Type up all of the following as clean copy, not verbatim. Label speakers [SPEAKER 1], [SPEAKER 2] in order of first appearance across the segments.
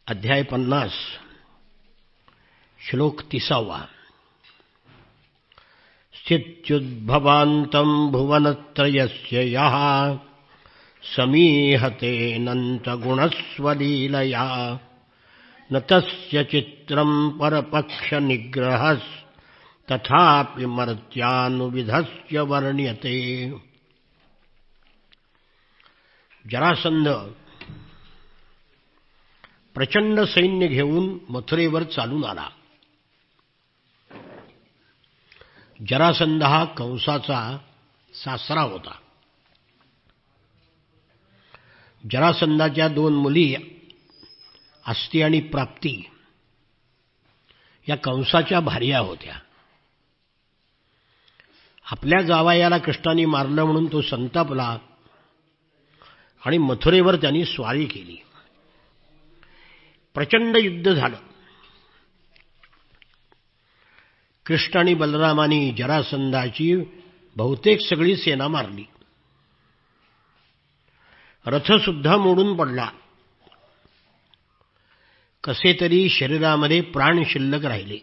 [SPEAKER 1] अध्याय 50 श्लोक 30 स्थित्युद्भवान्तं भुवनत्रयस्य यः समीहतेऽनन्तगुणस्वलीलया न तस्य चित्रं परपक्षनिग्रहस्तथापि मर्त्यानुविधस्य वर्ण्यते। जरासंध प्रचंड सैन्य घेऊन मथुरेवर चालून आला। जरासंध हा कंसाचा सासरा होता। जरासंधाच्या 2 मुली आस्ती आणि प्राप्ती या कंसाच्या भार्या होत्या। आपल्या जावयाला कष्टाने मारलं म्हणून तो संतापला आणि मथुरेवर त्यांनी स्वारी केली। प्रचंड युद्ध झालं। कृष्ण आणि बलरामानी जरासंधाची बहुतेक सगळी सेना मारली। रथ सुद्धा मोडून पडला। कसे तरी शरीरामध्ये प्राण शिल्लक राहिले।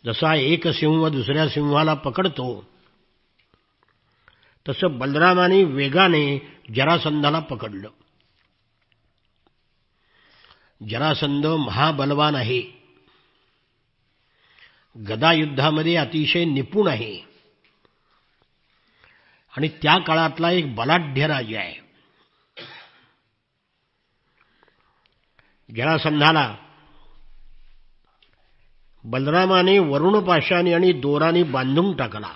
[SPEAKER 1] जसा एक सिंह दुसऱ्या सिंहाला पकडतो तसं बलरामाने वेगाने जरासंधाला पकडलं। जरासंध महाबलवान आहे। गदा युद्धामध्ये अतिशय निपुण आहे आणि त्या काळातला एक बलाढ्य राजा आहे। जरासंधाला बलरामाने वरुण पाशाने आणि दोराने बांधून टाकला।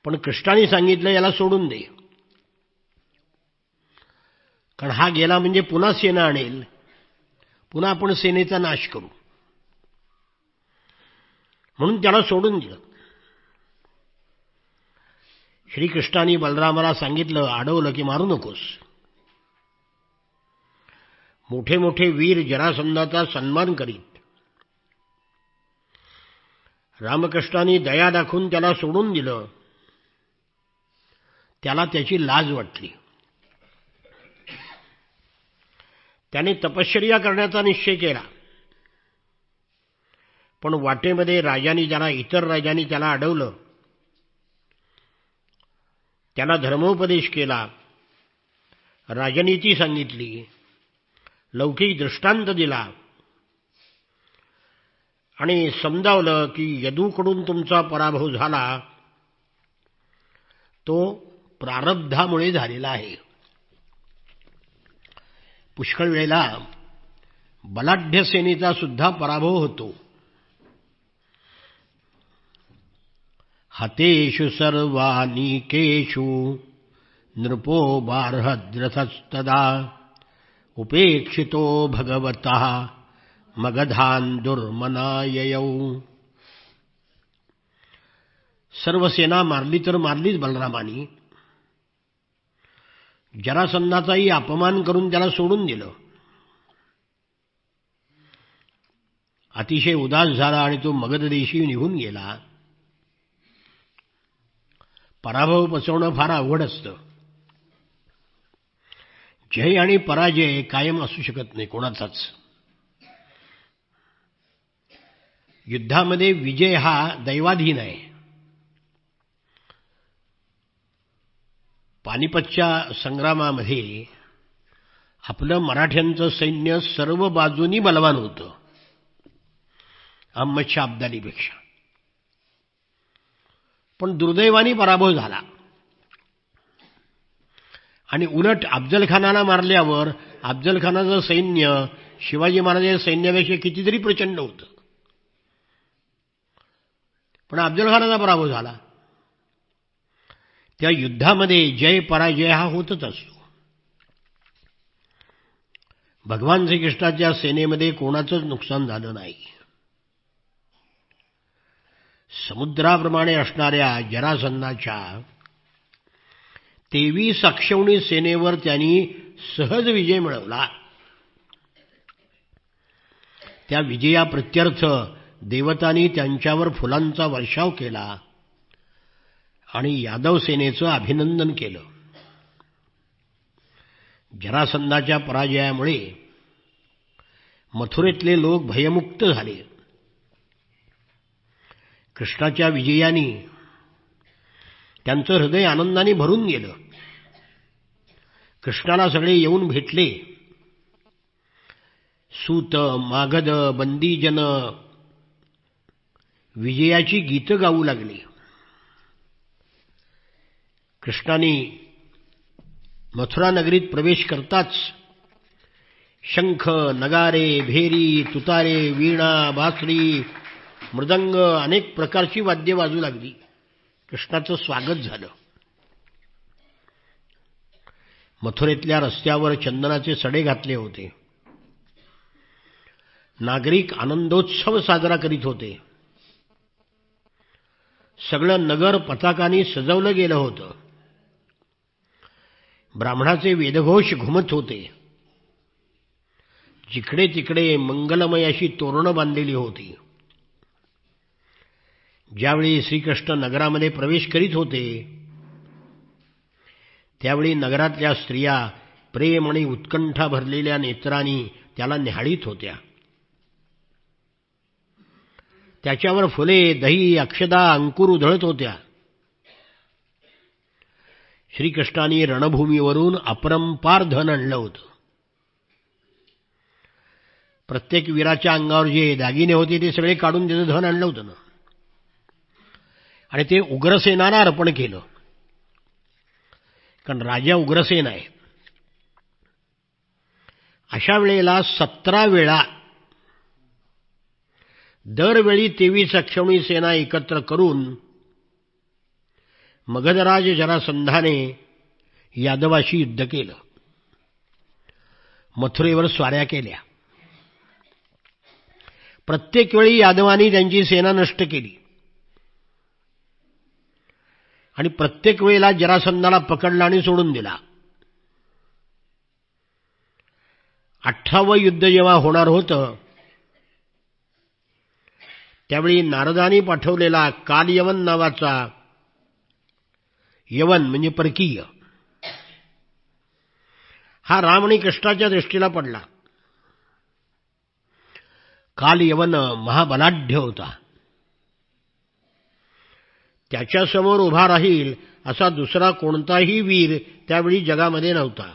[SPEAKER 1] पण कृष्णाने सांगितलं याला सोडून दे, कारण हा गेला म्हणजे पुन्हा सेना आणेल, पुन्हा आपण सेनेचा नाश करू, म्हणून त्याला सोडून दिलं। श्रीकृष्णाने बलरामाला सांगितलं अडवलं की मारू नकोस। मोठे मोठे वीर जरासंधाचा सन्मान करीत। रामकृष्णाने दया दाखवून त्याला सोडून दिलं। त्याला त्याची लाज वाटली। त्याने तपश्चर्या करण्याचा निश्चय केला। पण वाटेमध्ये इतर राजांनी त्याला अडवलं। त्याला धर्मोपदेश केला, राजनीती सांगितली, लौकिक दृष्टांत दिला आणि समजावलं की यदूकडून तुमचा पराभव झाला तो प्रारब्धामुळे झालेला आहे। पुष्कळ वेळेला बलाढ्य सेनेचा सुद्धा पराभव होतो। हतेषु सर्वानीकेषु नृपो बार्हद्रथस्तदा उपेक्षितो भगवतः मगधान् दुर्मनाययौ। सर्व सेना मारली तर मारलीच बलरामानी। जरासंधाचाही अपमान करून त्याला सोडून दिलं। अतिशय उदास झाला आणि तो मगध देशी निघून गेला। पराभव पचवणं फार अवघड असतं। जय आणि पराजय कायम असू शकत नाही कोणाचाच। युद्धामध्ये विजय हा दैवाधीन आहे। पानिपतच्या संग्रामामध्ये आपलं मराठ्यांचं सैन्य सर्व बाजूनी बलवान होतं अहमदशाह अब्दालीपेक्षा। पण दुर्दैवाने पराभव झाला आणि उलट अफजलखानाला मारल्यावर अफजलखानाचं सैन्य शिवाजी महाराजांच्या सैन्यापेक्षा कितीतरी प्रचंड होतं। पण अफजलखानाचा पराभव झाला। त्या युद्धामध्ये जय पराजय हा होतच असतो। भगवान श्रीकृष्णाच्या सेनेमध्ये कोणाचंच नुकसान झालं नाही। समुद्राप्रमाणे असणाऱ्या जरासंधाच्या 23 अक्षौणी सेनेवर त्यांनी सहज विजय मिळवला। त्या विजयाप्रत्यर्थ देवतांनी त्यांच्यावर फुलांचा वर्षाव केला आणि यादव सेनेचं अभिनंदन केलं। जरासंधाच्या पराजयामुळे मथुरेतले लोक भयमुक्त झाले. कृष्णाच्या विजयाने त्यांचं हृदय आनंदाने भरून गेलं. कृष्णाला सगळे येऊन भेटले. सूत, मागध, बंदीजन विजयाची गीतं गाऊ लागली. कृष्णाने मथुरा नगरीत प्रवेश करताच शंख, नगारे, भेरी, तुतारे, वीणा, बासरी, मृदंग अनेक प्रकारची वाद्ये वाजू लागली. कृष्णाचं स्वागत झालं. मथुरेतल्या रस्त्यावर चंदनाचे सडे घातले होते. नागरिक आनंदोत्सव साजरा करीत होते. सगळं नगर पताकांनी सजवलं गेलं होतं. ब्राह्मणाचे वेदघोष घुमत होते. जिकडे तिकडे मंगलमय अशी तोरणं बांधलेली होती. ज्यावेळी श्रीकृष्ण नगरामध्ये प्रवेश करीत होते त्यावेळी नगरातल्या स्त्रिया प्रेम आणि उत्कंठा भरलेल्या नेत्रांनी त्याला निहाळीत होत्या. त्याच्यावर फुले, दही, अक्षदा, अंकुर उधळत होत्या. श्रीकृष्णाने रणभूमीवरून अपरंपार धन आणलं होतं. प्रत्येक वीराच्या अंगावर जे दागिने होते ते सगळे काढून त्याचं धन आणलं होतं ना, आणि ते उग्रसेनाला अर्पण केलं. कारण राजा उग्रसेन आहे. अशा वेळेला 17 वेळा दरवेळी 23 अक्षौणी सेना एकत्र करून मगधराज जरासंधाने यादवाशी युद्ध केलं. मथुरेवर स्वाऱ्या केल्या. प्रत्येक वेळी यादवांनी त्यांची सेना नष्ट केली आणि प्रत्येक वेळेला जरासंधाला पकडला आणि सोडून दिला. 18वं युद्ध जेव्हा होणार होतं त्यावेळी नारदांनी पाठवलेला कालयवन नावाचा यवन म्हणजे परकीय हा राम आणि कृष्णाच्या दृष्टीला पडला. कालयवन महाबलाढ्य होता. त्याच्यासमोर उभा राहील असा दुसरा कोणताही वीर त्यावेळी जगामध्ये नव्हता.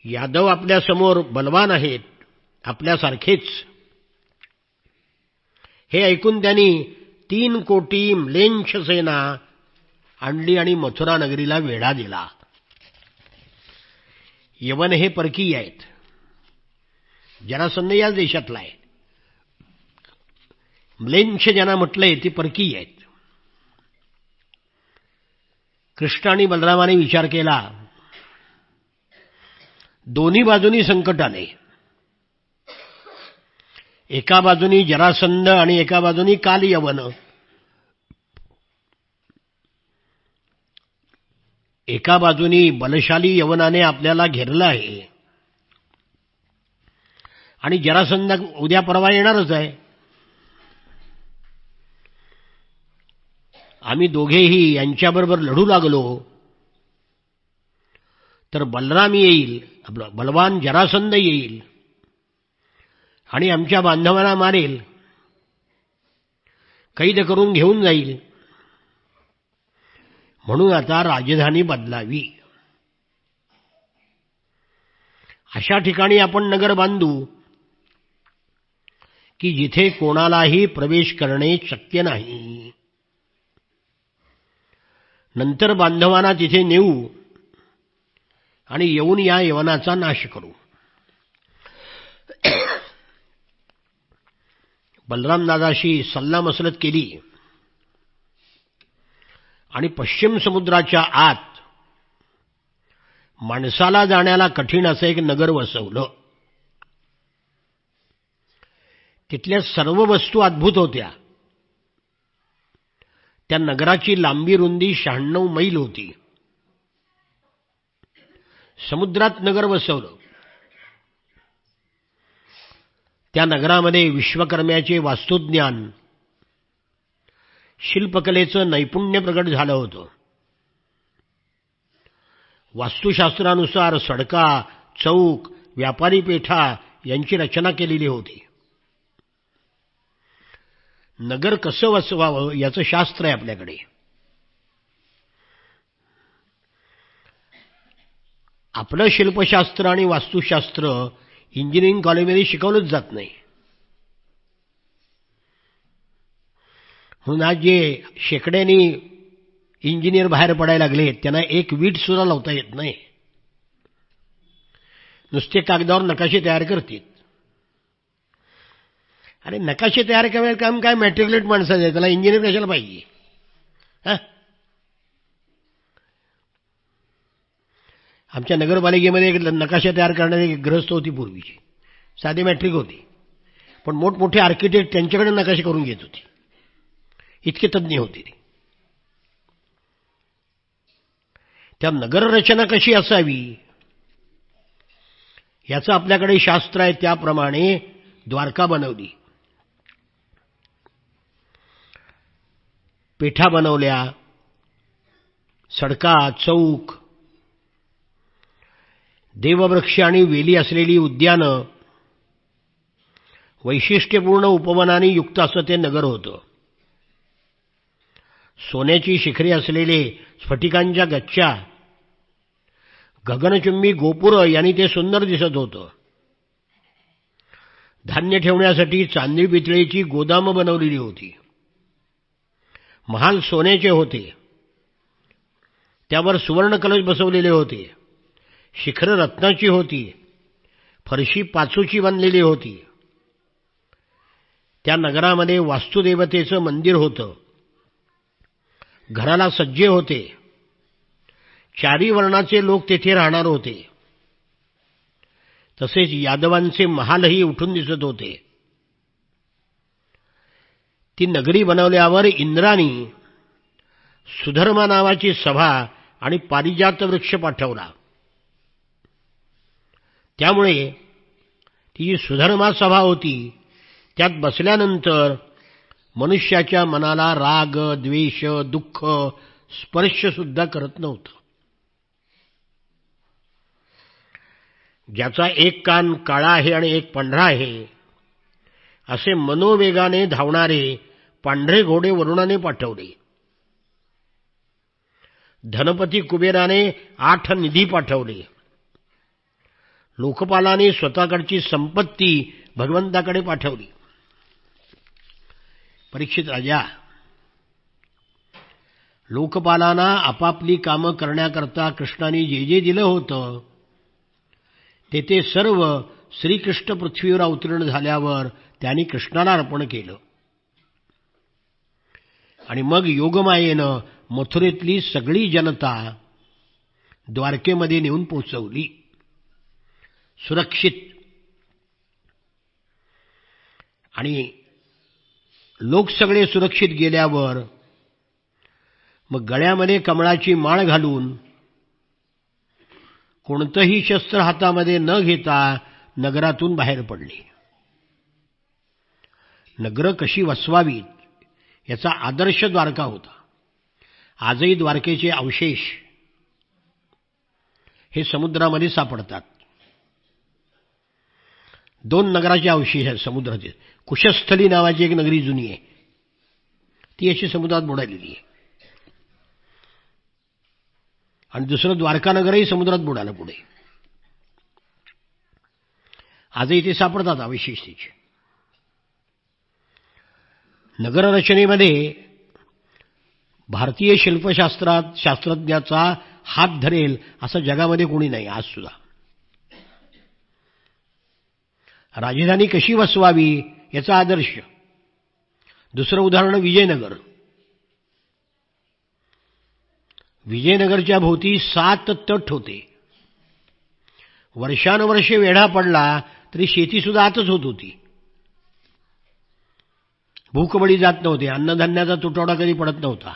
[SPEAKER 1] यादव आपल्यासमोर बलवान आहेत, आपल्यासारखेच. हे ऐकून त्यांनी 3 कोटी म्लेच्छ सेना आणली आणि मथुरा नगरीला वेढा दिला. यवन हे परकीय आहेत. जरासंध याच देशातला आहे. म्लेच्छ ज्यांना म्हटलंय ती परकीय आहेत. कृष्ण आणि बलरामाने विचार केला. दोन्ही बाजूनी संकट आले. एका बाजूनी जरासंध आणि एका बाजूनी कालयवन. एका बाजूनी बलशाली यवनाने आपल्याला घेरलं आहे आणि जरासंध उद्या परवा येणारच आहे. आम्ही दोघेही यांच्याबरोबर लढू लागलो तर बलराम येईल, बलवान जरासंध येईल आणि आमच्या बांधवांना मारेल, कैद करून घेऊन जाईल. म्हणून आता राजधानी बदलावी. अशा ठिकाणी आपण नगर बांधू की जिथे कोणालाही प्रवेश करणे शक्य नाही. नंतर बांधवांना तिथे नेऊ आणि येऊन या यवनाचा नाश करू. बलरामदादाशी सल्लामसलत केली आणि पश्चिम समुद्राच्या आत माणसाला जाण्याला कठीण असं एक नगर वसवलं. तिथल्या सर्व वस्तू अद्भुत होत्या. त्या नगराची लांबी रुंदी 96 मैल होती. समुद्रात नगर वसवलं. त्या नगरामध्ये विश्वकर्म्याचे वास्तुज्ञान, शिल्पकलेचं नैपुण्य प्रगट झालं होतं. वास्तुशास्त्रानुसार सडका, चौक, व्यापारी पेठा यांची रचना केलेली होती. नगर कसं वसवावं याचं शास्त्र आहे आपल्याकडे. आपलं शिल्पशास्त्र आणि वास्तुशास्त्र इंजिनिअरिंग कॉलेजमध्ये शिकवलंच जात नाही. म्हणून आज जे शेकड्यांनी इंजिनियर बाहेर पडायला लागले त्यांना एक वीट सुद्धा लावता येत नाही. नुसते कागदावर नकाशे तयार करतील. अरे नकाशे तयार करायचं काम काय मॅट्रिक्युलेट माणसाचं आहे, त्याला इंजिनियर कशाला पाहिजे. आमच्या नगरपालिकेमध्ये एक नकाशा तयार करणारी एक गृहस्थ होती पूर्वीची, साधी मॅट्रिक होती, पण मोठमोठे आर्किटेक्ट त्यांच्याकडे नकाशे करून घेत होते, इतके तज्ज्ञ होते ते. त्या नगररचना कशी असावी याचं आपल्याकडे शास्त्र आहे. त्याप्रमाणे द्वारका बनवली, पेठा बनवल्या, सडका, चौक, देववृक्ष आणि वेली असलेली उद्यानं, वैशिष्ट्यपूर्ण उपवनांनी युक्त असं ते नगर होतं. सोन्याची शिखरे असलेले स्फटिकांच्या गच्च्या, गगनचुंबी गोपुरं यांनी ते सुंदर दिसत होतं. धान्य ठेवण्यासाठी चांदी पितळेची गोदामं बनवलेली होती. महाल सोन्याचे होते, त्यावर सुवर्ण कलश बसवलेले होते. शिखरं रत्नाची होती, फरशी पाचूची बांधलेली होती. त्या नगरामध्ये वास्तुदेवतेचं मंदिर होतं. घराला सज्जे होते. चारी वर्णाचे लोक तेथे राहणार होते. तसेच यादवांचे महालही उठून दिसत होते. ती नगरी बनवल्यावर इंद्रानी सुधर्मा नावाची सभा आणि पारिजात वृक्ष पाठवला. त्यामुळे ती जी सुधर्मा सभा होती त्यात बसल्यानंतर मनुष्याच्या मनाला राग, द्वेष, दुःख स्पर्श सुद्धा करत नव्हतं. ज्याचा एक कान काळा आहे आणि एक पांढरा आहे असे मनोवेगाने धावणारे पांढरे घोडे वरुणाने पाठवले. धनपती कुबेराने 8 निधी पाठवले. लोकपालाने स्वतःकडची संपत्ती भगवंताकडे पाठवली. परीक्षित राजा लोकपालांना आपापली कामं करण्याकरता कृष्णाने जे जे दिलं होतं ते सर्व श्रीकृष्ण पृथ्वीवर अवतरण झाल्यावर त्यांनी कृष्णाला अर्पण केलं. आणि मग योगमायेनं मथुरेतली सगळी जनता द्वारकेमध्ये नेऊन पोचवली सुरक्षित. आणि लोक सगळे सुरक्षित गेल्यावर मग गळ्यामध्ये कमळाची माळ घालून कोणतंही शस्त्र हातामध्ये न घेता नगरातून बाहेर पडले. नगरं कशी वसवावीत याचा आदर्श द्वारका होता. आजही द्वारकेचे अवशेष हे समुद्रामध्ये सापडतात. 2 नगराचे अवशेष आहेत समुद्राचे. कुशस्थली नावाची एक नगरी जुनी आहे, ती अशी समुद्रात बुडालेली आहे. आणि दुसरं द्वारका नगरही समुद्रात बुडालं पुढे. आजही ते सापडतात अवशेष त्याचे. नगररचनेमध्ये भारतीय शिल्पशास्त्रात शास्त्रज्ञाचा हात धरेल असं जगामध्ये कोणी नाही आज सुद्धा. राजधानी कशी वसवावी याचा आदर्श. दुसरं उदाहरण विजयनगर. विजयनगरच्या भोवती 7 तट होते. वर्षानुवर्षे वेढा पडला तरी शेती सुद्धा आतच होत होती. भूकबळी जात नव्हते. अन्नधान्याचा तुटवडा कधी पडत नव्हता.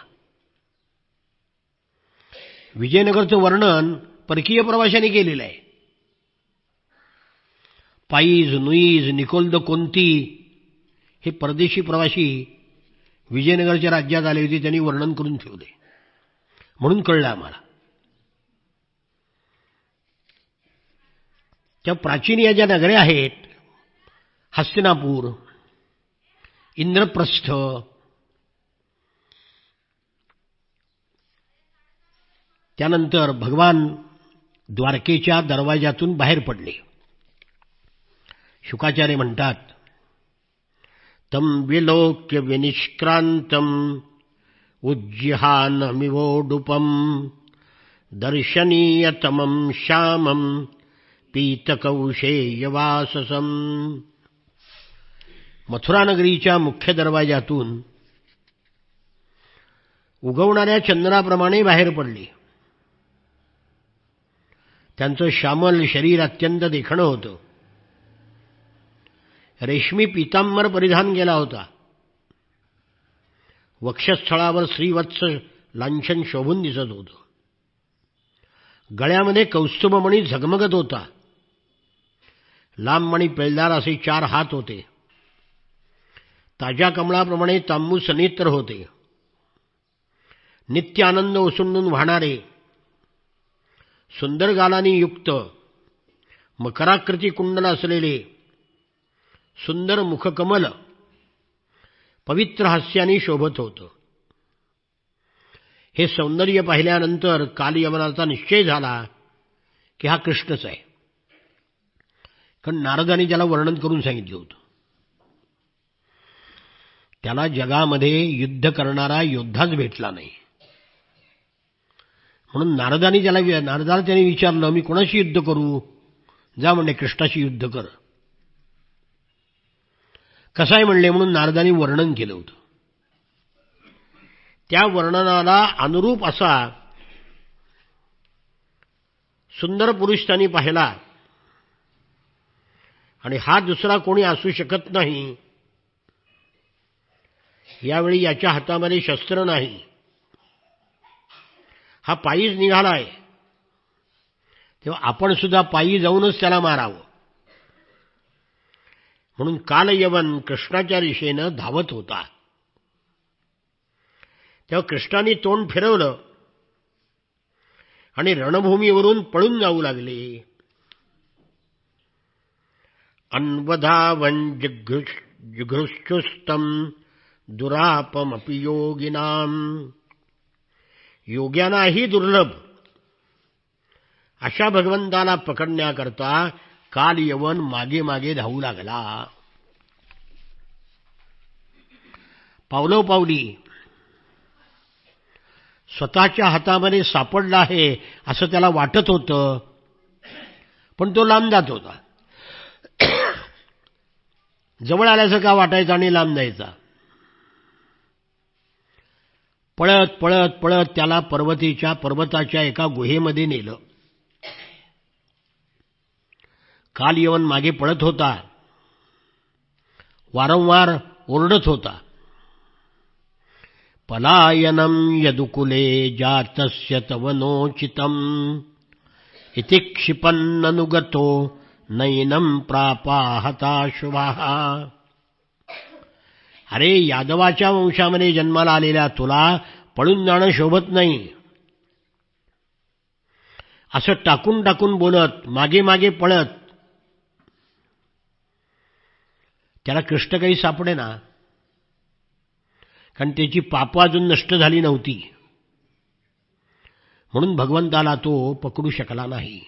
[SPEAKER 1] विजयनगरचं वर्णन परकीय प्रवाशांनी केलेलं आहे. पाईज, नुईज, निकोल द कोंती हे परदेशी प्रवासी विजयनगरच्या राज्यात आले होते. त्यांनी वर्णन करून ठेवले म्हणून कळलं आम्हाला. त्या प्राचीन या ज्या नगऱ्या आहेत, हस्तिनापूर, इंद्रप्रस्थ, त्यानंतर भगवान द्वारकेच्या दरवाजातून बाहेर पडले. शुकाचार्य म्हणतात, तम विलोक्य विनिष्क्रांतम उज्जिहानमिवोडुपम दर्शनीयतमं श्यामं पीतकौशेयवाससं. मथुरा नगरीच्या मुख्य दरवाजातून उगवणाऱ्या चंद्राप्रमाणे बाहेर पडले. त्यांचं श्यामल शरीर अत्यंत देखणं होतं. रेशमी पीतांबर परिधान केला होता. वक्षस्थळावर श्रीवत्स लांछन शोभून दिसत होतं. गळ्यामध्ये कौस्तुभमणी झगमगत होता. लांब आणि पेलदार असे 4 हात होते. ताज्या कमळाप्रमाणे तांबूस नेत्र होते. नित्य आनंद ओसंडून वाहणारे, सुंदर गालांनी युक्त, मकराकृती कुंडल असलेले सुंदर मुखकमल पवित्र हास्याने शोभत होतं. हे सौंदर्य पाहिल्यानंतर कालयवनाचा निश्चय झाला की हा कृष्णच आहे. कारण नारदांनी त्याला वर्णन करून सांगितलं होतं. त्याला जगामध्ये युद्ध करणारा योद्धाच भेटला नाही. म्हणून नारदाला त्याने विचारलं, मी कोणाशी युद्ध करू? जा म्हणले, कृष्णाशी युद्ध कर. कसं आहे म्हणले, म्हणून नारदांनी वर्णन केलं होतं. त्या वर्णनाला अनुरूप असा सुंदर पुरुष त्यांनी पाहिला. आणि हा दुसरा कोणी असू शकत नाही. यावेळी याच्या हातामध्ये शस्त्र नाही. हा पायीच निघालाय. तेव्हा आपण सुद्धा पायी जाऊनच त्याला मारावं. म्हणून कालयवन कृष्णाच्या दिशेनं धावत होता. तेव्हा कृष्णाने तोंड फिरवलं आणि रणभूमीवरून पळून जाऊ लागले. अन्वधावन जिघृष्टुस्तम दुरापमपि योगिनाम. योग्यानाही दुर्लभ अशा भगवंताला पकडण्याकरता कालयवन मागे मागे धावू लागला. पावलोपावली स्वतःच्या हातामध्ये सापडला आहे असं त्याला वाटत होतं, पण तो लांब जात होता. जवळ आल्याचं का वाटायचं आणि लांब जायचा. पळत पळत पळत त्याला पर्वताच्या एका गुहेमध्ये नेलं. कालयवन मागे पळत होता. वारंवार ओरडत होता, पलायनं यदुकुले जातस्य तव नोचितम् इति क्षिपन्ननुगतो नैनं प्रापाहता शुभाः. अरे, यादवाच्या वंशामध्ये जन्माला आलेल्या तुला पळून जाणं शोभत नाही. असं टाकून टाकून बोलत, मागे मागे पळत त्याला कृष्ण काही सापडेना. कारण त्याची पापं अजून नष्ट झाली नव्हती. म्हणून भगवंताला तो पकडू शकला नाही.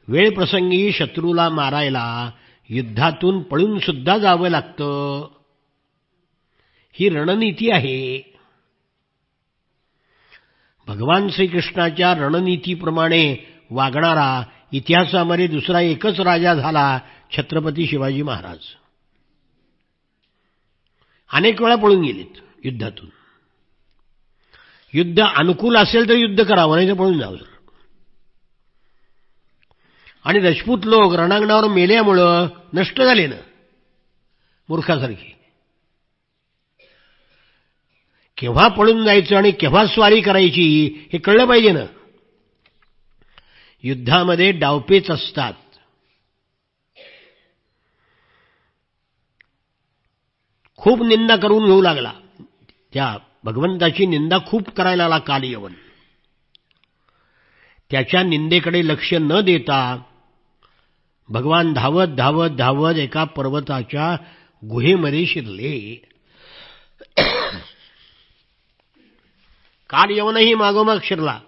[SPEAKER 1] वेळ प्रसंगी शत्रूला मारायला युद्धातून पळून सुद्धा जावं लागतं. ही रणनीती आहे. भगवान श्रीकृष्णाच्या रणनीतीप्रमाणे वागणारा इतिहासामध्ये दुसरा एकच राजा झाला, छत्रपती शिवाजी महाराज. अनेक वेळा पळून गेलेत युद्धातून. युद्ध अनुकूल असेल तर युद्ध करावं, नाही तर पळून जावं. आणि राजपूत लोक रणांगणावर मेल्यामुळं नष्ट झाले ना, मूर्खासारखी. केव्हा पळून जायचं आणि केव्हा स्वारी करायची हे कळलं पाहिजे ना. युद्धामध्ये डावपेच असतात. खूप निंदा करून घेऊ लागला. त्या भगवंताची निंदा खूप करायला लागला कालयवन. त्याच्या निंदेकडे लक्ष न देता भगवान धावत धावत धावत एका पर्वताच्या गुहेमध्ये शिरले. कालयवनही मागोमाग शिरला.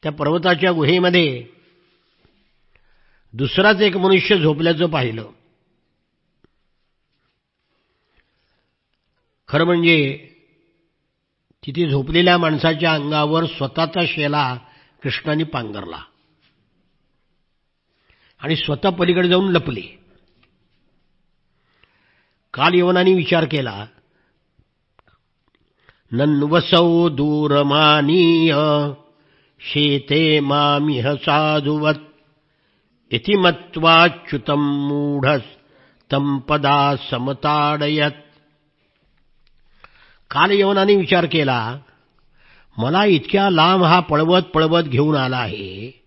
[SPEAKER 1] त्या पर्वताच्या गुहेमध्ये दुसराच एक मनुष्य झोपल्याचं पाहिलं. खरं म्हणजे तिथे झोपलेल्या माणसाच्या अंगावर स्वतःचा शेला कृष्णाने पांघरला आणि स्वतः पलीकडे जाऊन लपले. कालयवनाने विचार केला, नन्वसौ दूरमानीय शेते मामिह साधुवत इति मत्वाच्युतं मूढस तं पदा समताडयत. कालयवनाने विचार केला, मला इतक्या लांब हा पळवत पळवत घेऊन आला आहे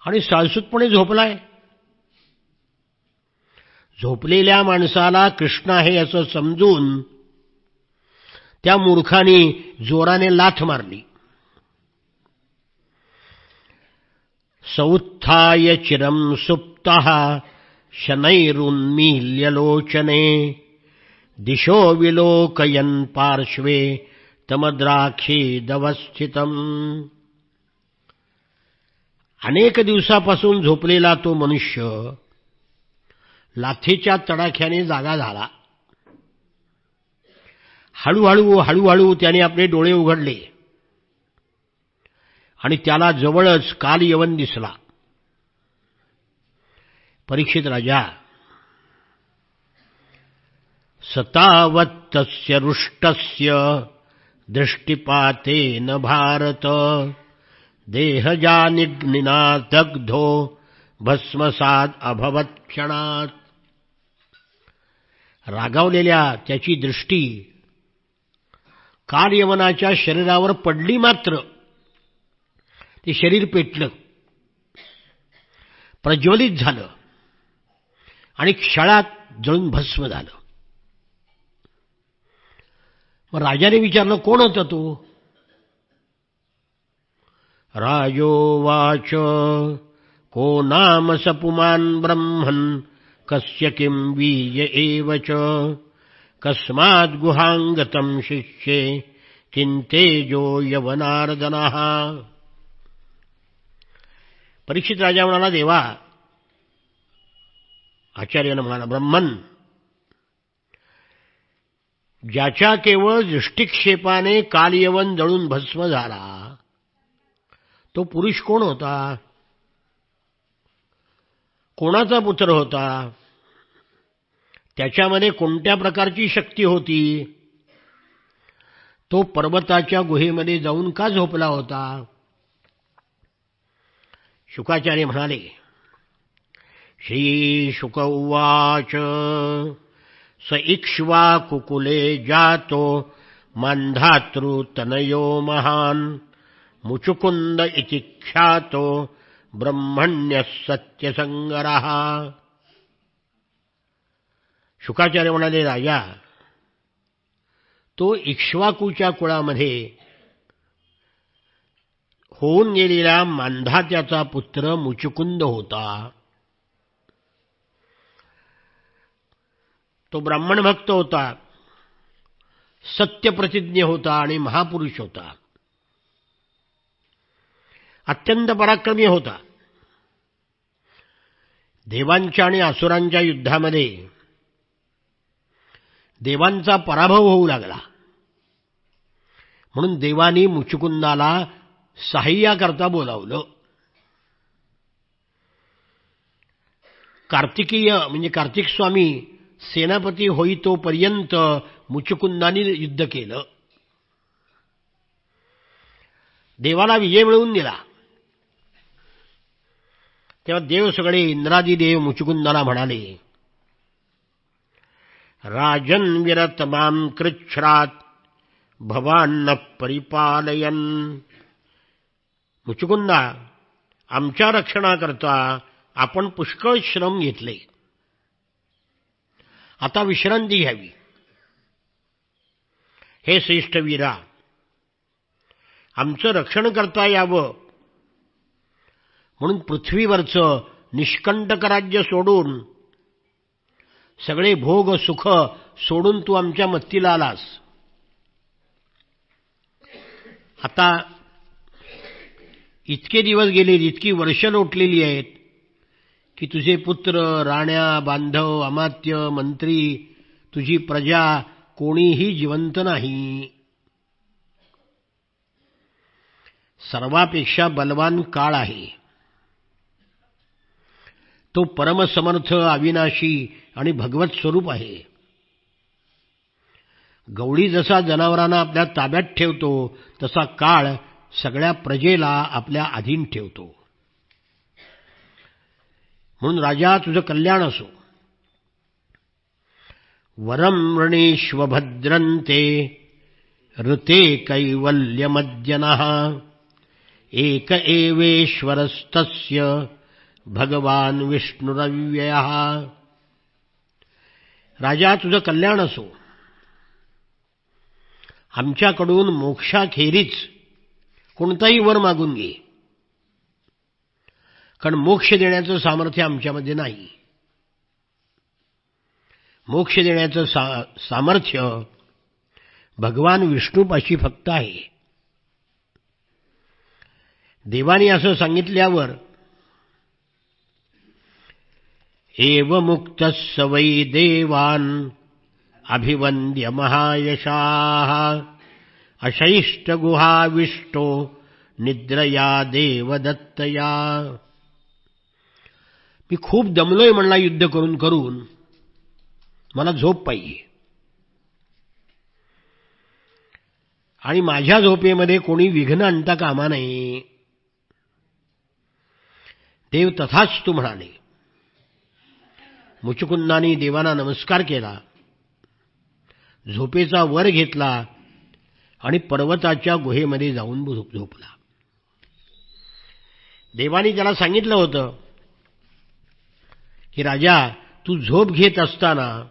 [SPEAKER 1] आणि साळसूतपणे झोपलाय. झोपलेल्या माणसाला कृष्ण आहे असं समजून त्या मूर्खाने जोराने लाथ मारली. सौत्थाय चिरं सुप्तः शनैरुन्मील्य लोचने दिशो विलोकयन् पार्श्वे तमद्राक्षीदवस्थितम्. अनेक दिवसापासून झोपलेला तो मनुष्य लाथेच्या तडाख्याने जागा झाला. हळूहळू हळूहळू त्याने आपले डोळे उघडले आणि त्याला जवळच कालयवन दिसला. परीक्षित राजा, सतावत्तस्य रुष्टस्य दृष्टिपातेन भारत देहजानिग्निना दग्धो भस्मसात अभवत् क्षणात. रागावलेल्या त्याची दृष्टी कालयवनाच्या शरीरावर पडली, मात्र ते शरीर पेटलं, प्रज्वलित झालं आणि क्षणात जळून भस्म झालं. मग राजाने विचारलं, कोण होता तो? राजोवाच, को नाम स पुमान् ब्रह्मन् कस्य किं वीर्य एव च कस्माद् गुहांगतं शिष्ये किंतेजो यवनार्दनः. परीक्षित राजा म्हणाला, देवा, आचार्यानं म्हणाला, ब्रह्मन, ज्याच्या केवळ दृष्टिक्षेपाने कालयवन जळून भस्म झाला तो पुरुष कोण होता? कोणाचा पुत्र होता? त्याच्यामध्ये कोणत्या प्रकारची शक्ती होती? तो पर्वताच्या गुहेमध्ये जाऊन का झोपला होता? शुकाचार्य म्हणाले, श्री शुक उवाच, स इक्ष्वाकुकुले जातो मान्धातृतनयो महान् मुचुकुंद इति ख्यातो ब्रह्मण्यः सत्यसंगरः. शुकाचार्य म्हणाले, राजा, तो इक्ष्वाकूच्या कुळामध्ये होऊन गेलेला मांधात्याचा पुत्र मुचुकुंद होता. तो ब्राह्मण भक्त होता, सत्यप्रतिज्ञ होता आणि महापुरुष होता. अत्यंत पराक्रमी होता. देवांच्या आणि असुरांच्या युद्धामध्ये देवांचा पराभव होऊ लागला, म्हणून देवानी मुचुकुंदाला सहाय्याकरता बोलावलं. कार्तिकीय म्हणजे कार्तिक स्वामी सेनापती होईतोपर्यंत मुचुकुंदाने युद्ध केलं. देवाला विजय मिळवून दिला. तेव्हा देव सगळे इंद्रादी देव मुचुकुंदाला म्हणाले, राजन् विरत मां कृच्छ्रात् भवान्न परिपालयन्. मुचुकुंदा, आमच्या रक्षणाकरता आपण पुष्कळ श्रम घेतले, आता विश्रांती घ्यावी. हे श्रेष्ठ वीरा, आमचं रक्षण करता यावं म्हणून पृथ्वीवरचं निष्कंटक राज्य सोडून, सगळे भोग सुख सोडून तू आमच्या मत्तीला आलास. आता इतके दिवस गेले, इतकी वर्ष लोटलेली आहेत की तुझे पुत्र, राण्या, बांधव, अमात्य, मंत्री, तुझी प्रजा कोणीही जिवंत नाही. सर्वापेक्षा बलवान काळ आहे. तो परमसमर्थ, अविनाशी आणि भगवत स्वरूप आहे. गवळी जसा जनावरांना आपल्या ताब्यात ठेवतो, तसा काळ सगळ्या प्रजेला आपल्या अधीन ठेवतो. म्हणून राजा, तुझं कल्याण असो. वरम रणेष्व भद्रन्ते ऋते कैवल्यमद्यनः एक एवेश्वरस्तस्य भगवान विष्णुरव्ययः. राजा, तुझं कल्याण असो. आमच्याकडून मोक्षाखेरीज कोणताही वर मागून घे, कारण मोक्ष देण्याचं सामर्थ्य आमच्यामध्ये नाही. मोक्ष देण्याचं सामर्थ्य भगवान विष्णूपाशी फक्त आहे. देवानी असं सांगितल्यावर एव मुक्तः स वै देवान् अभिवन्द्य महायशाः अशैष्टगुहाविष्टो निद्रया देवदत्तया. मी खूप दमलोय म्हणला युद्ध करून करून, मला झोप पाहिजे. आणि माझ्या झोपेमध्ये कोणी विघ्न आणता कामा नये. देव तथास्तु म्हणाले. मुचुकुंदाने देवांना नमस्कार केला, झोपेचा वर घेतला आणि पर्वताच्या गुहेमध्ये जाऊन झोपला. देवानी त्याला सांगितलं होतं की राजा, तू झोप घेत असताना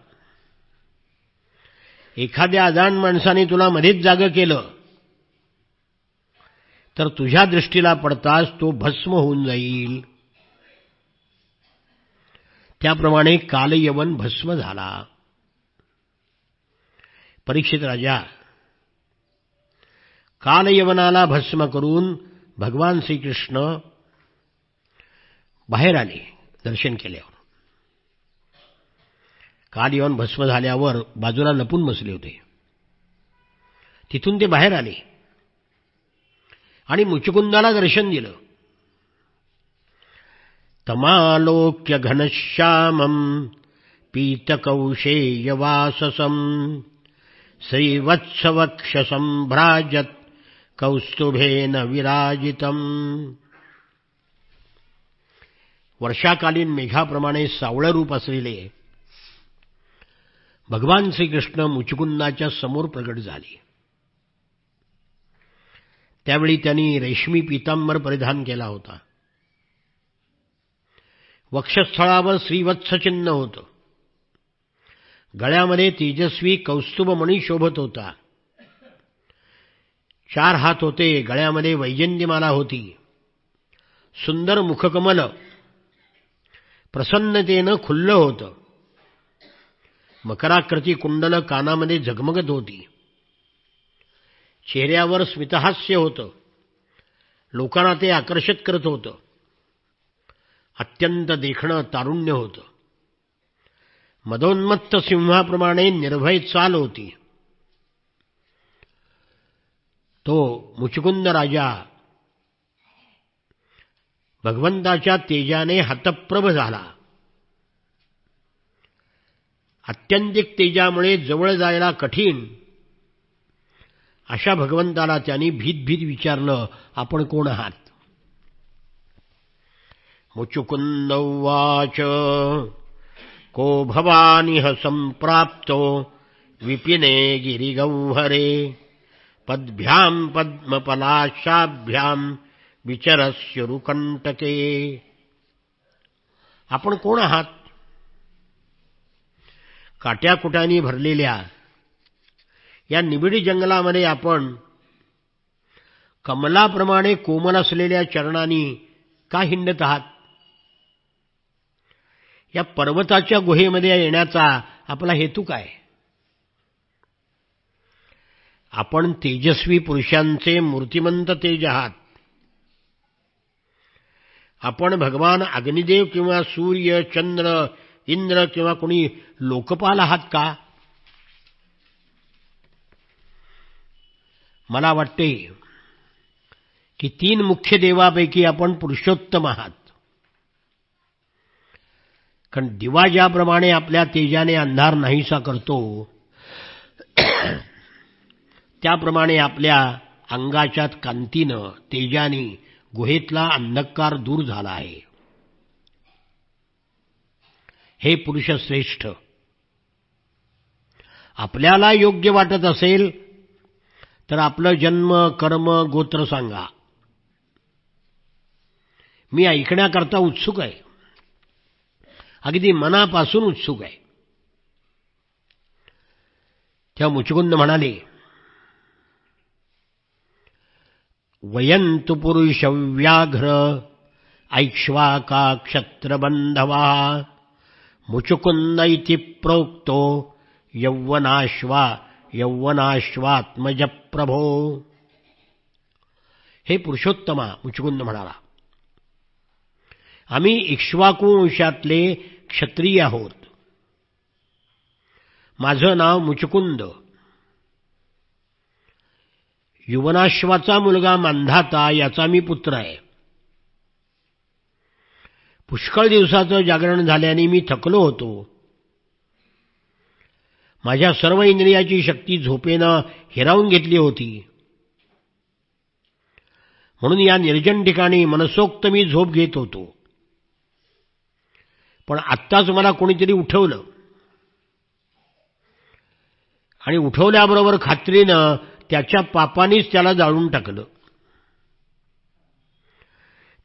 [SPEAKER 1] एखाद्या अजाण माणसाने तुला मध्येच जागं केलं तर तुझ्या दृष्टीला पडताच तो भस्म होऊन जाईल. त्याप्रमाणे कालयवन भस्म झाला. परीक्षित राजा, कालयवनाला भस्म करून भगवान श्रीकृष्ण बाहेर आले दर्शन केल्यावर. कालयवन भस्म झाल्यावर बाजूला लपून बसले होते. तिथून ते बाहेर आले आणि मुचुकुंदाला दर्शन दिलं. तमालोक्य घनश्यामम् पीतकौशेयवाससम् श्रीवत्सवक्षसम्भ्राजत् कौस्तुभेन विराजितम्. वर्षाकालीन मेघाप्रमाणे सावळं रूप असलेले भगवान श्रीकृष्ण मुचुकुंदाच्या समोर प्रगट झाले. त्यावेळी त्यांनी रेशमी पीतांबर परिधान केला होता. वक्षस्थळावर श्रीवत्स चिन्ह होतं. गळ्यामध्ये तेजस्वी कौस्तुभमणी शोभत होता. 4 हात होते. गळ्यामध्ये वैजयंतीमाला होती. सुंदर मुखकमल प्रसन्नतेनं खुल्लं होतं. मकराकृती कुंडल कानामध्ये झगमगत होती. चेहऱ्यावर स्मितहास्य होतं. लोकांना ते आकर्षित करत होतं. अत्यंत देखणं तारुण्य होतं. मदोन्मत्त सिंहाप्रमाणे निर्भय चाल होती. तो मुचुकुंद राजा भगवंताच्या तेजाने हतप्रभ झाला. अत्यंतिक तेजामुळे जवळ जायला कठीण अशा भगवंताला त्यांनी भीत भीत विचारलं, आपण कोण आहात? मुचुकुंद उवाच को भवानिह संप्राप्तो विपिने गिरिगौहरे पद्भ्यां पद्मपलाशाभ्यां विचरस्युरुकंटके. आपण कोण आहात? काट्याकुटांनी भरलेल्या या निबिडी जंगलामध्ये आपण कमलाप्रमाणे कोमल असलेल्या चरणांनी का हिंडत आहात? या पर्वताच्या गुहेमध्ये येण्याचा आपला हेतू काय? आपण तेजस्वी पुरुषांचे मूर्तिमंत तेज आहात. आपण भगवान अग्निदेव किंवा सूर्य, चंद्र, इंद्र किंवा कोणी लोकपाल आहात का? मला वाटते की 3 मुख्य देवापैकी आपण पुरुषोत्तम आहात. कारण दिवा ज्याप्रमाणे आपल्या तेजाने अंधार नाहीसा करतो, त्याप्रमाणे आपल्या अंगाच्या कांतीनं, तेजाने गुहेतला अंधकार दूर झाला आहे. हे पुरुष श्रेष्ठ, आपल्याला योग्य वाटत असेल तर आपलं जन्म, कर्म, गोत्र सांगा. मी ऐकण्याकरता उत्सुक आहे, अगदी मनापासून उत्सुक आहे. तेव्हा मुचुकुंद म्हणाले, वयंतु पुरुषव्याघ्र ऐक्ष्वाका क्षत्रबंधवा मुचुकुंद इति प्रोक्तो यौवनाश्वात्मज प्रभो. हे पुरुषोत्तमा, मुचुकुंद म्हणाला, आम्ही इक्ष्वाकू वंशातले क्षत्रिय आहोत. माझं नाव मुचुकुंद. युवनाश्वाचा मुलगा मांधाता याचा मी पुत्र आहे. पुष्कळ दिवसाचं जागरण झाल्याने मी थकलो होतो. माझ्या सर्व इंद्रियाची शक्ती झोपेनं हिरावून घेतली होती. म्हणून या निर्जन ठिकाणी मनसोक्त मी झोप घेत होतो. पण आत्ताच मला कोणीतरी उठवलं आणि उठवल्याबरोबर खात्रीनं त्याच्या पापानीच त्याला जाळून टाकलं.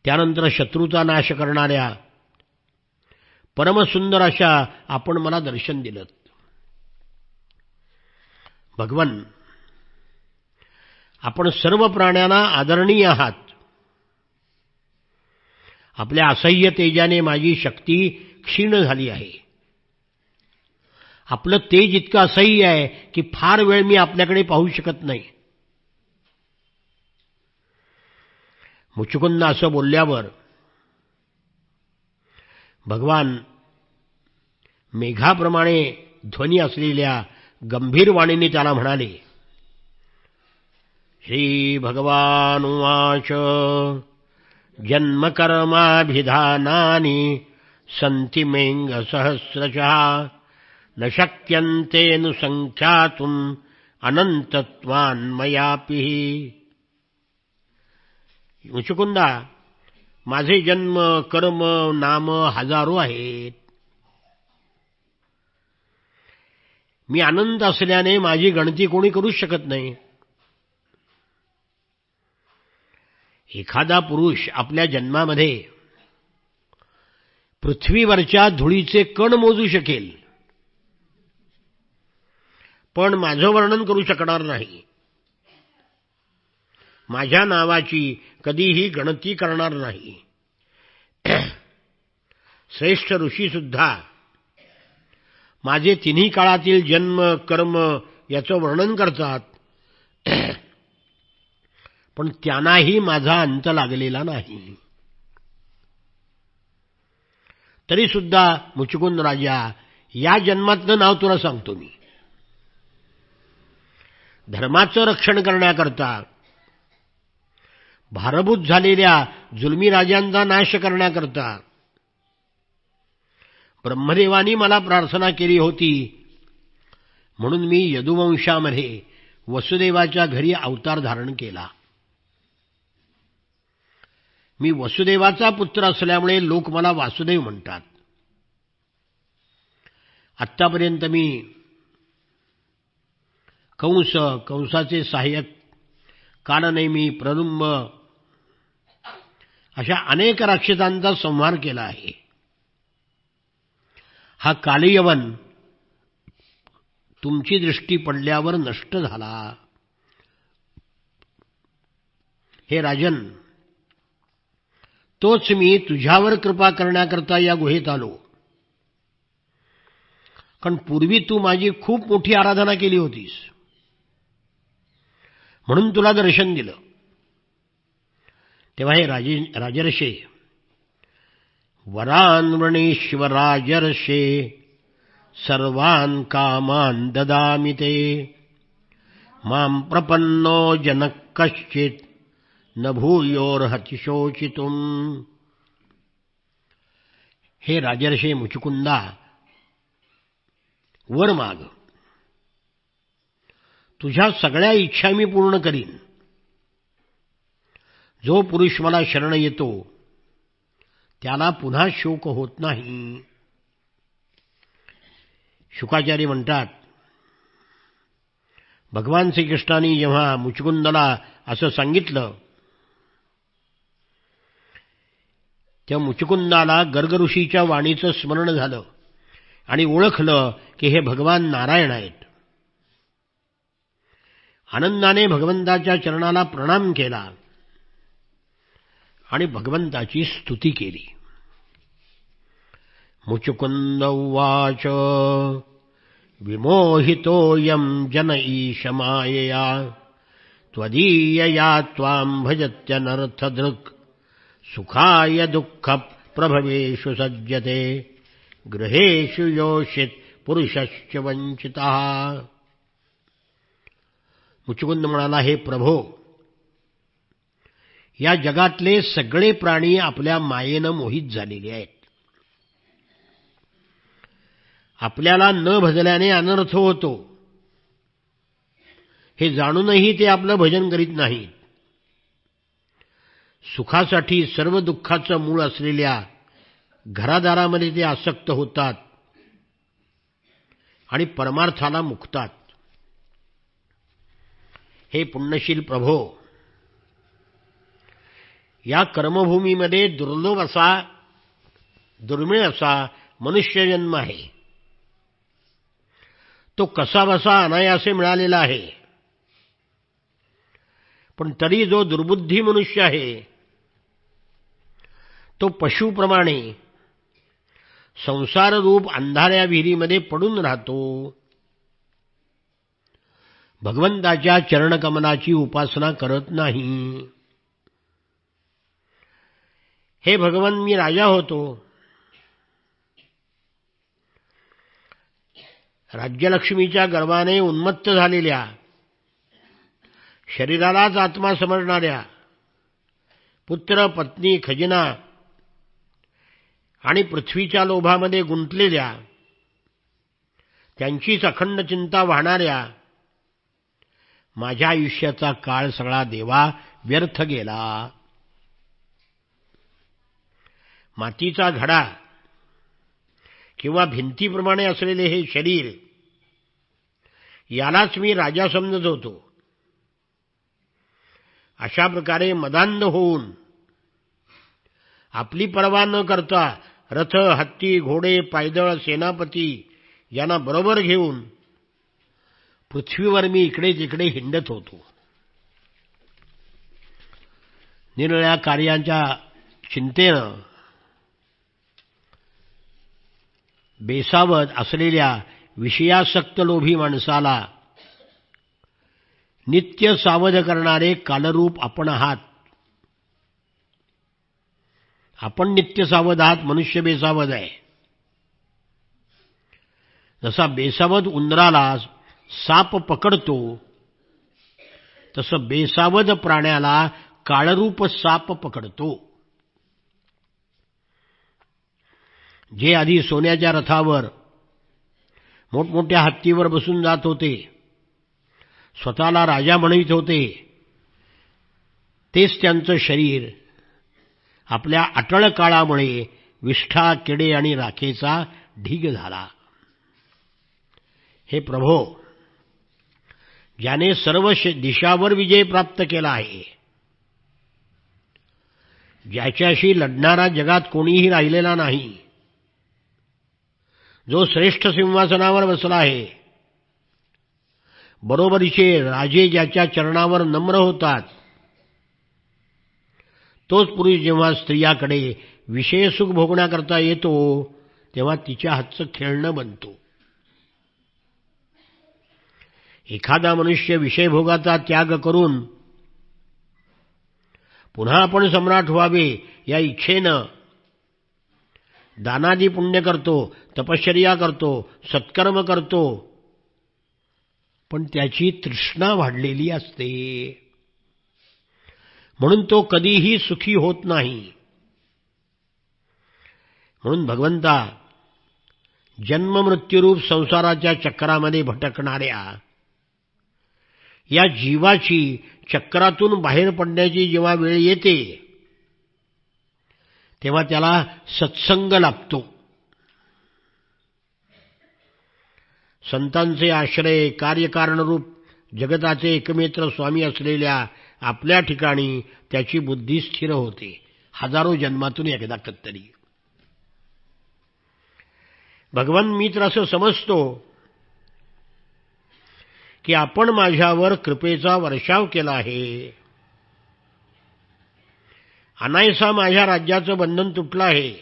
[SPEAKER 1] त्यानंतर शत्रूचा नाश करणाऱ्या परमसुंदर अशा आपण मला दर्शन दिलं. भगवान, आपण सर्व प्राण्यांना आदरणीय आहात. आपल्या असह्य तेजाने माझी शक्ती क्षीण झाली आहे. आपलं तेज इतकं असह्य आहे की फार वेळ मी आपल्याकडे पाहू शकत नाही. मुचुकुंद असं बोलल्यावर भगवान मेघाप्रमाणे ध्वनी असलेल्या गंभीर वाणीने त्याला म्हणाले, श्री भगवान उवाच जन्मकर्माभिधानानि सन्ति मेंग सहस्रशः न शक्यन्तेऽनुसंख्यातुम् अनंतत्वान्मयापि. मुचुकुंदा, माझे जन्म, कर्म, नाम हजारो आहेत. मी अनंत असल्याने माझी गणती कोणी करू शकत नाही. एखादा पुरुष आपल्या जन्मामध्ये पृथ्वीवरच्या धुळीचे कण मोजू शकेल, पण माझं वर्णन करू शकणार नाही. माझ्या नावाची कधीही गणती करणार नाही. श्रेष्ठ ऋषी सुद्धा माझे तिन्ही काळातील जन्म, कर्म याचं वर्णन करतात, पण त्यांनाही माझा अंत लागलेला नाही. तरी सुद्धा मुचुकुंद राजा, या जन्मातलं नाव तुला सांगतो मी. धर्माचं रक्षण करण्याकरता, भारभूत झालेल्या जुलमी राजांचा नाश करण्याकरता ब्रह्मदेवानी मला प्रार्थना केली होती. म्हणून मी यदुवंशामध्ये वसुदेवाच्या घरी अवतार धारण केला. मी वसुदेवाचा पुत्र असल्यामुळे लोक मला वासुदेव म्हणतात. आत्तापर्यंत मी कंसाचे सहाय्यक, कालनेमी, प्रलंब अशा अनेक राक्षसांचा संहार केला आहे. हा कालयवन तुमची दृष्टी पडल्यावर नष्ट झाला. हे राजन, तोच मी तुझ्यावर कृपा करण्याकरता या गुहेत आलो. कारण पूर्वी तू माझी खूप मोठी आराधना केली होतीस, म्हणून तुला दर्शन दिलं. तेव्हा हे राजर्षे, वरान् वृणीश्वराजर्षे सर्वान् कामान् ददामि ते, मां प्रपन्नो जनः कश्चित् न भूयोर्हति शोचितुम्. हे राजर्षे मुचुकुंदा, वर माग, तुझ्या सगळ्या इच्छा मी पूर्ण करीन. जो पुरुष मला शरण येतो त्याला पुन्हा शोक होत नाही. शुकाचार्य म्हणतात, भगवान श्रीकृष्णांनी जेव्हा मुचुकुंदाला असं सांगितलं तेव्हा मुचुकुंदाला गर्ग ऋषीच्या वाणीचं स्मरण झालं आणि ओळखलं की हे भगवान नारायण आहेत. आनंदाने भगवंताच्या चरणाला प्रणाम केला आणि भगवंताची स्तुती केली. मुचुकुंद उवाच विमोहितोऽयं जन ईश मायया त्वदीयया त्वां भजत्यनर्थदृक् सुखाय दुःख प्रभवेषु सज्जते गृहेषु योषित पुरुषश्च वंचितः. मुचुकुंद म्हणाला, हे प्रभो, या जगातले सगळे प्राणी आपल्या मायेनं मोहित झालेले आहेत. आपल्याला न भजल्याने अनर्थ होतो हे जाणूनही ते आपलं भजन करीत नाहीत. सुखासाठी सर्व दुःखाचं मूळ असलेल्या घरादारामध्ये ते आसक्त होतात आणि परमार्थाला मुकतात. हे पुण्यशील प्रभो, या कर्मभूमीमध्ये दुर्मिळ असा मनुष्यजन्म आहे. तो कसा बसा अनायासे मिळालेला आहे. पण तरी जो दुर्बुद्धी मनुष्य आहे तो पशुप्रमाणे संसाररूप अंधाऱ्या विहिरीमध्ये पडून राहतो. भगवंताच्या चरणकमलाची उपासना करत नाही. हे भगवन, मी राजा होतो, राज्यलक्ष्मीच्या गर्वाने उन्मत्त झालेल्या, शरीरालाच आत्मा समजणाऱ्या, पुत्र पत्नी खजिना आणि पृथ्वीच्या लोभामध्ये गुंतलेल्या, त्यांचीच अखंड चिंता वाहणाऱ्या माझ्या आयुष्याचा काळ सगळा देवा व्यर्थ गेला. मातीचा घडा किंवा भिंतीप्रमाणे असलेले हे शरीर, यालाच मी राजा समजत होतो. अशा प्रकारे मदांध होऊन आपली पर्वा न करता रथ, हत्ती, घोडे, पायदळ, सेनापती यांना बरोबर घेऊन पृथ्वीवर मी इकडे तिकडे हिंडत होतो. निरनिराळ्या कार्यांच्या चिंतेनं बेसावध असलेल्या विषयासक्त लोभी माणसाला नित्य सावध करणारे कालरूप आपण आहात. आपण नित्य सावध आहात, मनुष्य बेसावध आहे. जसा बेसावध उंदराला साप पकडतो तसं बेसावध प्राण्याला काळरूप साप पकडतो. जे आधी सोन्याच्या रथावर मोठमोठ्या हत्तीवर बसून जात होते, स्वतःला राजा म्हणवित होते, तेच त्यांचं शरीर आपल्या अटळ काळामुळे विष्ठा, किडे आणि राखेचा ढीग झाला. हे प्रभो, ज्याने सर्व दिशावर विजय प्राप्त केला आहे, ज्याच्याशी लढणारा जगात कोणीही राहिलेला नाही, जो श्रेष्ठ सिंहासनावर बसला आहे, बरोबरीचे राजे ज्याच्या चरणावर नम्र होतात, तोच पुरुष जेव्हा स्त्रियाकडे विषयसुख भोगण्याकरता येतो तेव्हा तिच्या हातचं खेळणं बनतो. एखादा मनुष्य विषयभोगाचा त्याग करून पुन्हा आपण सम्राट व्हावे या इच्छेनं दानादी पुण्य करतो, तपश्चर्या करतो, सत्कर्म करतो, पण त्याची तृष्णा वाढलेली असते, म्हणून तो कधीही सुखी होत नाही. म्हणून भगवंता जन्ममृत्यूरूप संसाराच्या चक्रामध्ये भटकणाऱ्या या जीवाची चक्रातून बाहेर पडण्याची जेव्हा वेळ येते तेव्हा त्याला सत्संग लाभतो. संतांचे आश्रय कार्यकारणरूप जगताचे एकमेत्र स्वामी असलेल्या आपल्या ठिकाणी त्याची बुद्धी स्थिर होते, हजारो जन्मातून एकदा कत्तरी. भगवान मी तर असं समजतो की आपण माझ्यावर कृपेचा वर्षाव केला आहे, अनायसा माझ्या राज्याचं बंधन तुटलं आहे.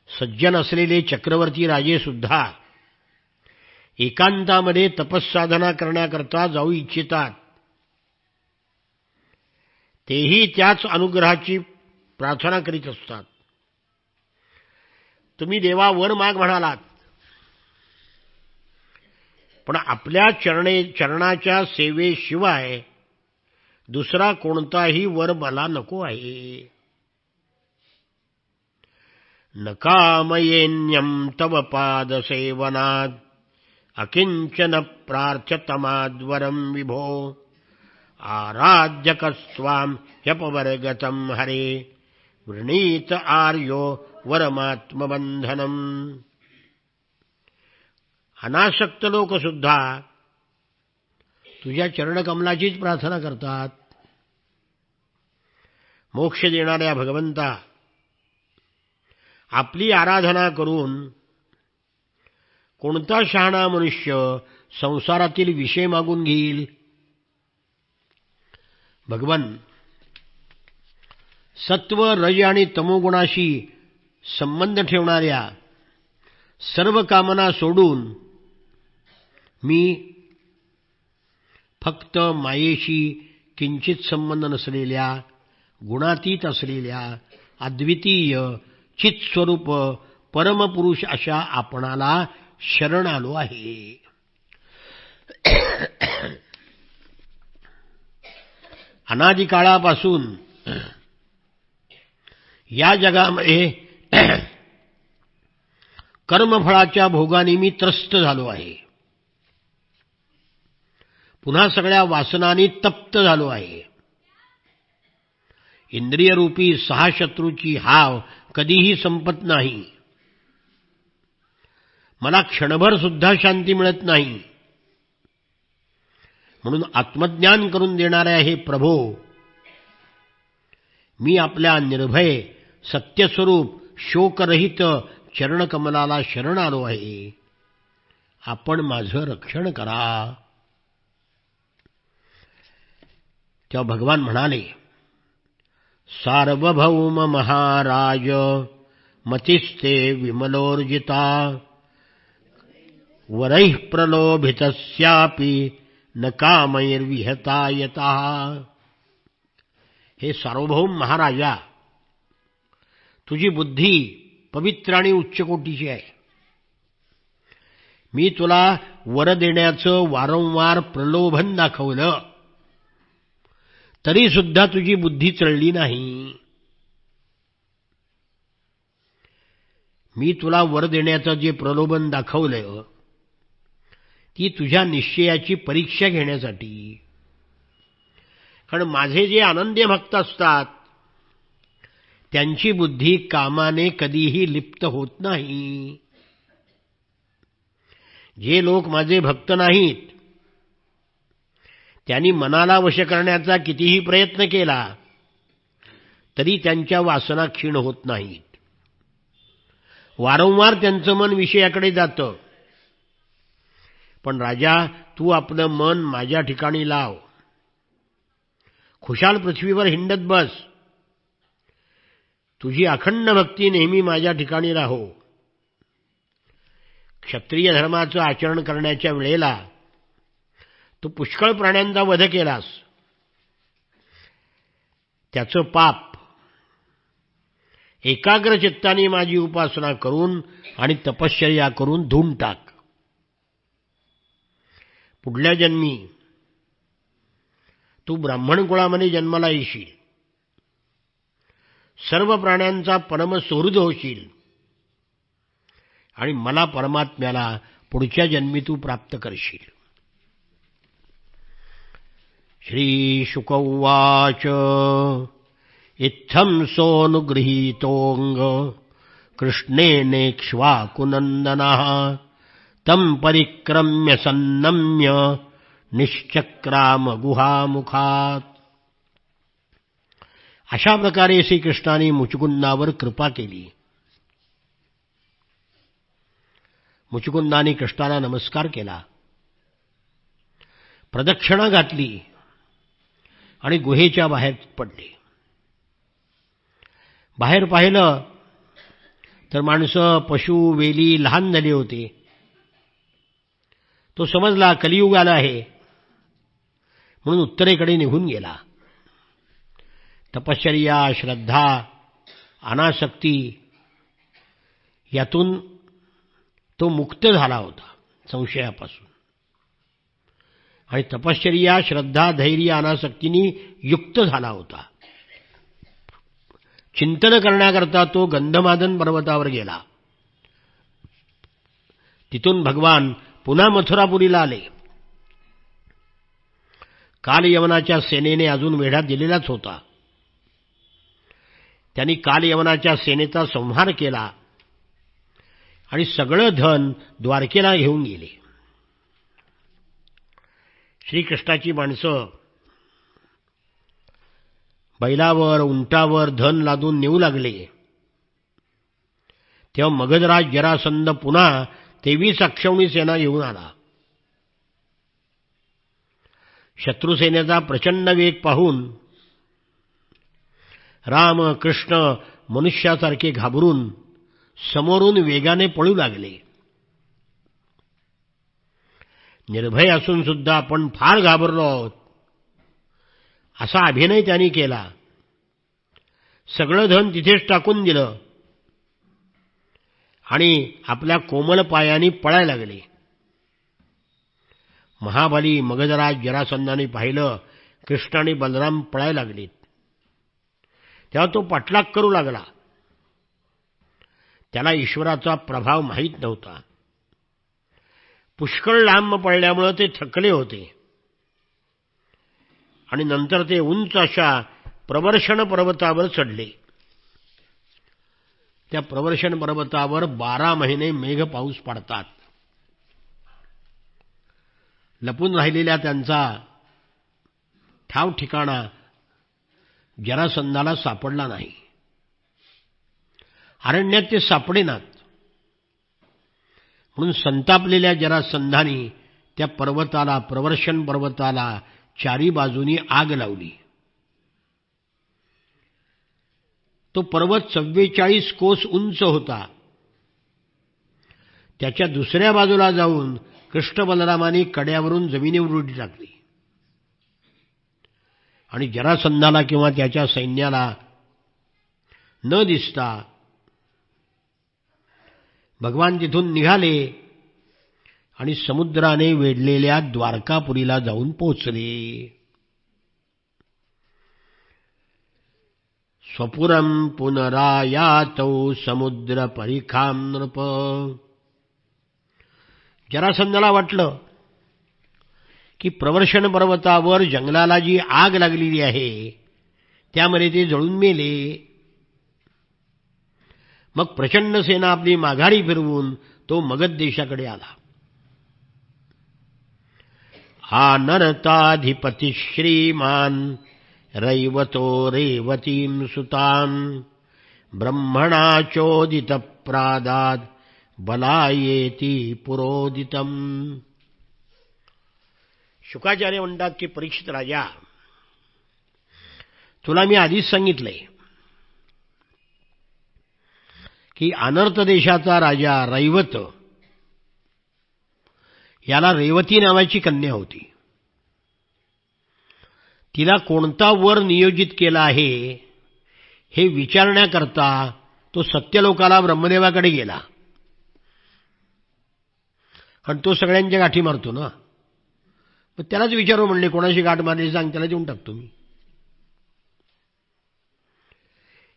[SPEAKER 1] सज्जन असलेले चक्रवर्ती राजे सुद्धा एकांतामध्ये तपस्साधना करण्याकरता जाऊ इच्छितात. तेही त्याच अनुग्रहाची प्रार्थना करीत असतात. तुम्ही देवा वर माग म्हणालात, पण आपल्या चरणाच्या सेवेशिवाय दुसरा कोणताही वर मला नको आहे. न कामयेन्यं तव पादसेवनात् अकिंचन प्रार्थ्यतमाद्वरं विभो आराध्यकस्त्वां ह्यपवर्गतं हरे वृणीत आर्यो वरमात्मबंधनम. अनासक्त लोक सुद्धा तुझ्या चरणकमलाचीच प्रार्थना करतात. मोक्ष देणाऱ्या भगवंता, आपली आराधना करून कोणता शहाणा मनुष्य संसारातील विषय मागून घेईल. भगवान, सत्व रज आणि तमोगुणाशी संबंध ठेवणाऱ्या सर्व कामना सोडून मी फक्त मायेशी किंचित संबंध नसलेल्या, गुणातीत असलेल्या अद्वितीय चित्स्वरूप परमपुरुष अशा आपणाला शरण आलो आहे. अनादिकाळापासून या जगामध्ये कर्मफळाच्या भोगाने मी त्रस्त झालो आहे. पुन्हा सगळ्या वासनांनी तप्त झालो आहे. इंद्रियरूपी 6 शत्रूची हाव कधीही संपत नाही. मला क्षणभर सुद्धा शांती मिळत नाही. म्हणून आत्मज्ञान करून देणाऱ्या हे प्रभो, मी आपल्या निर्भय सत्यस्वरूप शोकरहित चरणकमलाला शरण आलो आहे. आपण माझं रक्षण करा. तेव्हा भगवान म्हणाले, सार्वभौम महाराज मतिस्ते विमलोर्जिता वरैः प्रलोभितस्यापि न कामैर्विहता यतः. हे सार्वभौम महाराजा, तुझी बुद्धी पवित्र आणि उच्च कोटीची आहे. मी तुला वर देण्याचं वारंवार प्रलोभन दाखवलं तरी सुद्धा तुझी बुद्धी चळली नाही. मी तुला वर देण्याचं जे प्रलोभन दाखवलं ती तुझ्या निश्चयाची परीक्षा घेण्यासाठी. कारण माझे जे आनंदी भक्त असतात त्यांची बुद्धी कामाने कधीही लिप्त होत नाही. जे लोक माझे भक्त नाहीत त्यांनी मनाला वश करण्याचा कितीही प्रयत्न केला तरी त्यांच्या वासना क्षीण होत नाहीत. वारंवार त्यांचं मन विषयाकडे जातं. पण राजा, तू आपलं मन माझ्या ठिकाणी लाव. खुशाल पृथ्वीवर हिंडत बस. तुझी अखंड भक्ती नेहमी माझ्या ठिकाणी राहो. क्षत्रिय धर्माचं आचरण करण्याच्या वेळेला तू पुष्कळ प्राण्यांचा वध केलास. त्याचं पाप एकाग्र चित्ताने माझी उपासना करून आणि तपश्चर्या करून धुवून टाक. पुढल्या जन्मी तू ब्राह्मण कुळामध्ये जन्माला येशील. सर्व प्राण्यांचा परम सुहृद होशील आणि मला परमात्म्याला पुढच्या जन्मी तू प्राप्त करशील. श्री शुक उवाच इत्थं सोऽनुगृहीतोऽंग कृष्णेनेक्ष्वाकुनन्दनः तं परिक्रम्य सन्नम्य निश्चक्राम गुहामुखात. अशा प्रकारे श्रीकृष्णाने मुचुकुंदावर कृपा केली. मुचुकुंदाने कृष्णाला नमस्कार केला, प्रदक्षिणा घातली आणि गुहेच्या बाहेर पडले. बाहेर पाहिलं तर माणसं, पशु, वेली लहान झाले होते. तो समजला कलियुग आला आहे म्हणून उत्तरेकडे निघून गेला. तपश्चर्या, श्रद्धा, अनासक्ती यातून तो मुक्त झाला होता संशयापासून. आणि तपश्चर्या, श्रद्धा, धैर्य, अनासक्तीने युक्त झाला होता. चिंतन करण्याकरता तो गंधमादन पर्वतावर गेला. तिथून भगवान पुन्हा मथुरापुरीला आले. कालयवनाच्या सेनेने अजून वेढा दिलेलाच होता. त्यांनी कालयवनाच्या सेनेचा संहार केला आणि सगळं धन द्वारकेला घेऊन गेले. श्रीकृष्णाची माणसं बैलावर, उंटावर धन लादून नेऊ लागले. तेव्हा मगधराज जरासंध पुन्हा 23 अक्षौणी सेना घेऊन आला. शत्रुसेनेचा प्रचंड वेग पाहून राम, कृष्ण मनुष्यासारखे घाबरून समोरून वेगाने पळू लागले. निर्भय असून सुद्धा आपण फार घाबरलो आहोत असा अभिनय त्यांनी केला. सगळं धन तिथेच टाकून दिलं आणि आपल्या कोमल पायांनी पळायला लागले. महाबली मगधराज जरासंधाने पाहिलं कृष्ण आणि बलराम पळायला लागलेत. तेव्हा तो पाठलाग करू लागला. त्याला ईश्वराचा प्रभाव माहीत नव्हता. पुष्कळ लांब पडल्यामुळे ते थकले होते आणि नंतर ते उंच अशा प्रवर्षण पर्वतावर चढले. त्या प्रवर्षण पर्वतावर 12 महिने मेघ पाऊस पडतात. लपून राहिलेल्या त्यांचा ठाव ठिकाणा जरासंधाला सापडला नाही. अरण्यात ते सापडेनात. म्हणून संतापलेल्या जरासंधाने त्या पर्वताला, प्रवर्षण पर्वताला चारी बाजूनी आग लावली. तो पर्वत 44 कोस उंच होता. त्याच्या दुसऱ्या बाजूला जाऊन कृष्ण बलरामाने कड्यावरून जमिनीवर उडी टाकली आणि जरासंधाला किंवा त्याच्या सैन्याला न दिसता भगवान तिथून निघाले आणि समुद्राने वेढलेल्या द्वारकापुरीला जाऊन पोहोचले. स्वपुरम पुनरायातौ समुद्र परिखाम नृप. जरासंधाला वाटलं की प्रवर्षण पर्वतावर जंगलाला जी आग लागलेली आहे त्यामध्ये ते जळून मेले. मग प्रचंड सेना आपली माघारी फिरवून तो मगध देशाकडे आला. हा नरताधिपती श्रीमान रैवतो रेवतीं सुतां ब्रह्मणाचोदित प्रादाद बलायेती पुरोदितम. शुकाचार्य म्हणतात की परीक्षित राजा तुला मी आधीच सांगितलंय की अनर्त देशाचा राजा रैवत याला रेवती नावाची कन्या होती. तिला कोणता वर नियोजित केला आहे हे विचारण्याकरता तो सत्यलोकाला ब्रह्मदेवाकडे गेला. आणि तो सगळ्यांच्या गाठी मारतो ना, मग त्यालाच विचारू म्हणले कोणाशी गाठ मारली सांग, त्याला देऊन टाकतो मी.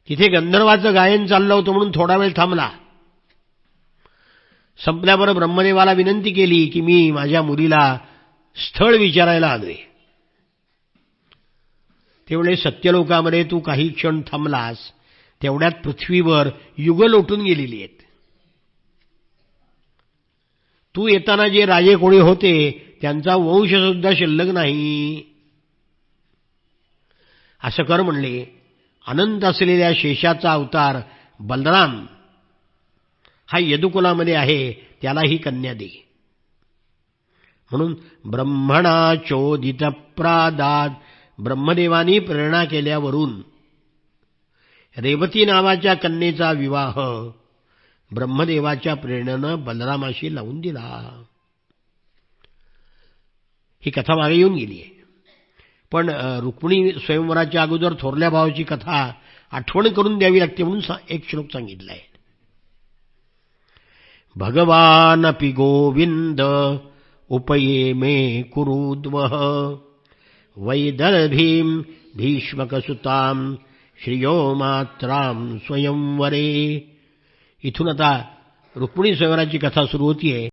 [SPEAKER 1] तिथे गंधर्वाचं गायन चाललं होतं म्हणून थोडा वेळ थांबला. संपल्यावर ब्रह्मदेवाला विनंती केली की मी माझ्या मुलीला स्थळ विचारायला आलोय. तेवढे सत्यलोकामध्ये तू काही क्षण थांबलास तेवढ्यात पृथ्वीवर युग लोटून गेलेली आहेत. तू येताना जे राजे कोणी होते त्यांचा वंश सुद्धा शिल्लक नाही. असं कर म्हणले. अनंत असलेल्या शेषाचा अवतार बलराम हा यदुकुलामध्ये आहे, त्याला ही कन्या दे. म्हणून ब्रह्मणा चोदित प्रादाद, ब्रह्मदेवानी प्रेरणा केल्यावरून रेवती नावाच्या कन्येचा विवाह ब्रह्मदेवाच्या प्रेरणेनं बलरामाशी लावून दिला. ही कथा मागे येऊन गेली आहे. पण रुक्मिणी स्वयंवराच्या अगोदर थोरल्या भावाची कथा आठवण करून द्यावी लागते म्हणून एक श्लोक सांगितलाय. भगवानपि गोविंद उपये मे कुरुद्वः वैदर्भीं भीष्मकसुतां श्रियो मात्रां स्वयंवरे. इथून आता रुक्मिणी स्वयंवराची कथा सुरू होतीये.